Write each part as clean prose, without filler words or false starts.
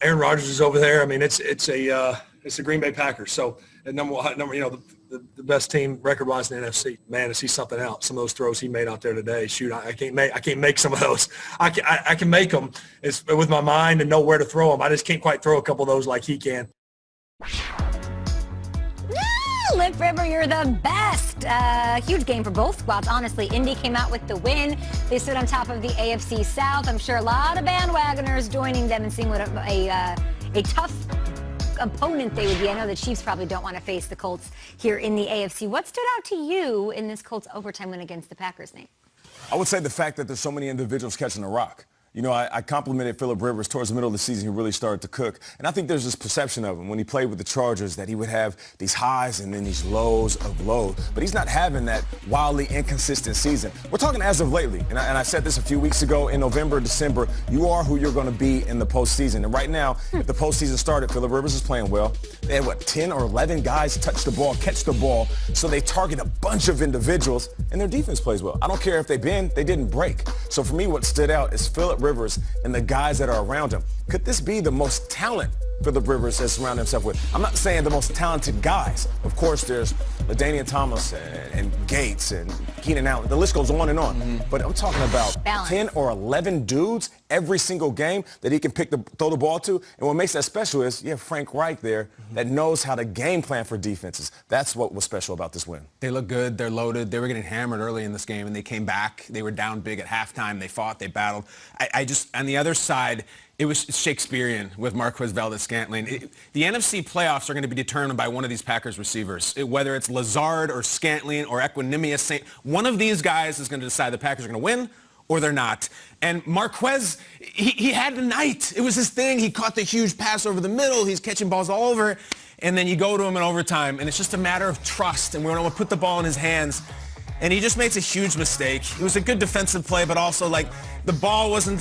Aaron Rodgers is over there. I mean, it's the Green Bay Packers. So at number the best team record-wise in the NFC. Man, is he something else? Some of those throws he made out there today. Shoot, I can't make some of those. I can make them with my mind and know where to throw them. I just can't quite throw a couple of those like he can. Lip River, you're the best. Huge game for both squads. Honestly, Indy came out with the win. They stood on top of the AFC South. I'm sure a lot of bandwagoners joining them and seeing what a tough opponent they would be. I know the Chiefs probably don't want to face the Colts here in the AFC. What stood out to you in this Colts overtime win against the Packers, Nate? I would say the fact that there's so many individuals catching the rock. You know, I complimented Phillip Rivers towards the middle of the season. He really started to cook. And I think there's this perception of him when he played with the Chargers that he would have these highs and then these lows of lows. But he's not having that wildly inconsistent season. We're talking as of lately. And I said this a few weeks ago in November, December. You are who you're going to be in the postseason. And right now, if the postseason started, Phillip Rivers is playing well. They had, 10 or 11 guys touch the ball, catch the ball. So they target a bunch of individuals, and their defense plays well. I don't care if they bend, they didn't break. So for me, what stood out is Phillip Rivers and the guys that are around him. Could this be the most talent Phillip Rivers has surrounded himself with? I'm not saying the most talented guys. Of course, there's LaDainian Thomas and Gates and Keenan Allen. The list goes on and on. Mm-hmm. But I'm talking about balance. 10 or 11 dudes every single game that he can throw the ball to. And what makes that special is you have Frank Reich there that knows how to game plan for defenses. That's what was special about this win. They look good. They're loaded. They were getting hammered early in this game, and they came back. They were down big at halftime. They fought. They battled. I just, on the other side, it was Shakespearean with Marquez Valdes-Scantling. The NFC playoffs are going to be determined by one of these Packers receivers, whether it's Lazard or Scantling or Equinemius St. One of these guys is going to decide the Packers are going to win or they're not. And Marquez, he had a night. It was his thing. He caught the huge pass over the middle. He's catching balls all over. And then you go to him in overtime, and it's just a matter of trust. And we're going to put the ball in his hands. And he just makes a huge mistake. It was a good defensive play, but also, like, the ball wasn't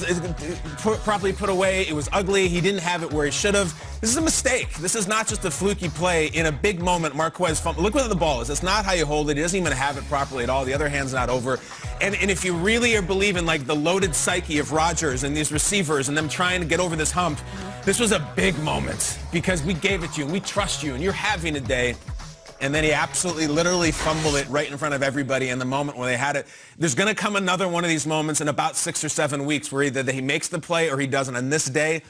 properly put away. It was ugly. He didn't have it where he should have. This is a mistake. This is not just a fluky play. In a big moment, Marquez fumbled. Look where the ball is. That's not how you hold it. He doesn't even have it properly at all. The other hand's not over. And if you really are believing, like, the loaded psyche of Rodgers and these receivers and them trying to get over this hump, this was a big moment because we gave it to you, and we trust you, and you're having a day. And then he absolutely, literally fumbled it right in front of everybody in the moment where they had it. There's going to come another one of these moments in about 6 or 7 weeks where either he makes the play or he doesn't. On this day,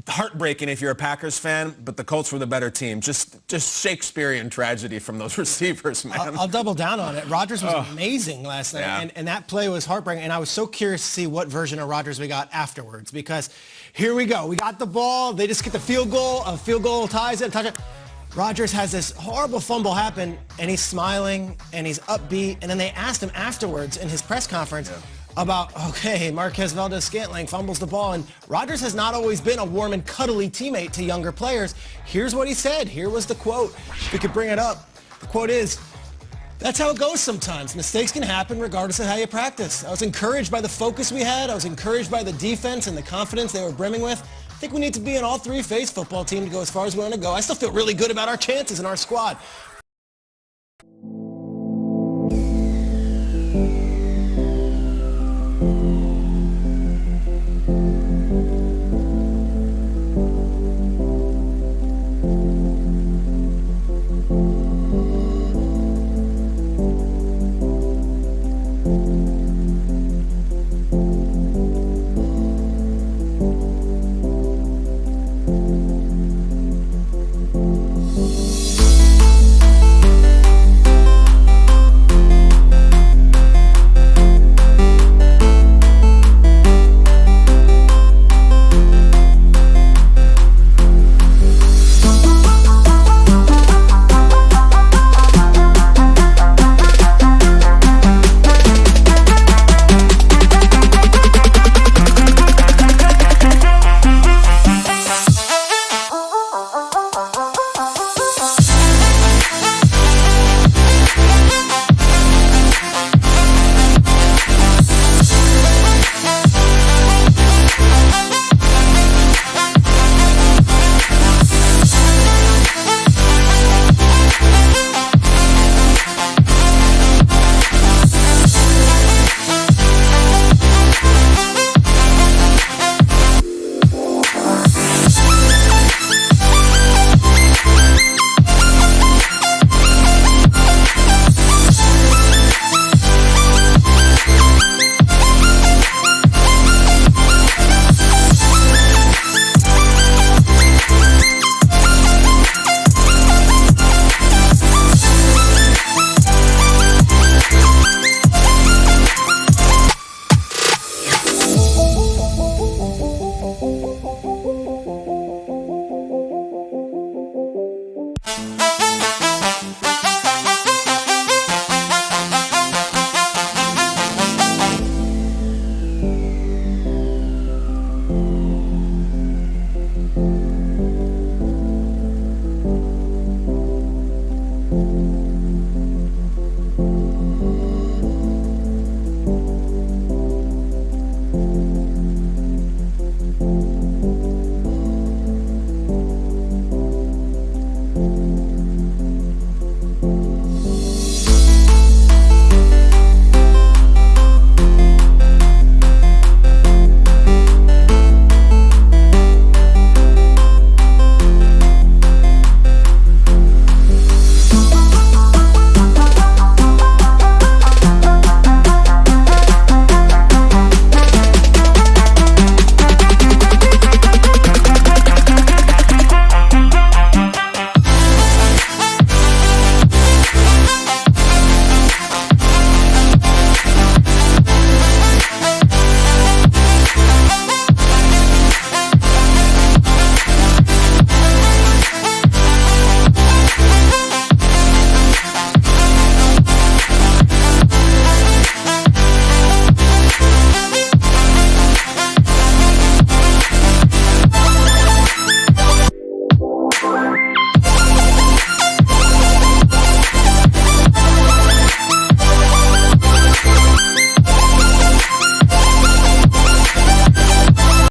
heartbreaking if you're a Packers fan, but the Colts were the better team. Just Shakespearean tragedy from those receivers, man. I'll double down on it. Rodgers was amazing last night, Yeah. and that play was heartbreaking. And I was so curious to see what version of Rodgers we got afterwards, because here we go. We got the ball. They just get the field goal. A field goal ties it. Touchdown. Rodgers has this horrible fumble happen, and he's smiling, and he's upbeat. And then they asked him afterwards in his press conference about, okay, Marquez Valdes-Scantling fumbles the ball. And Rodgers has not always been a warm and cuddly teammate to younger players. Here's what he said. Here was the quote. We could bring it up. The quote is, "That's how it goes sometimes. Mistakes can happen regardless of how you practice. I was encouraged by the focus we had. I was encouraged by the defense and the confidence they were brimming with. I think we need to be an all-three-phase football team to go as far as we want to go. I still feel really good about our chances in our squad."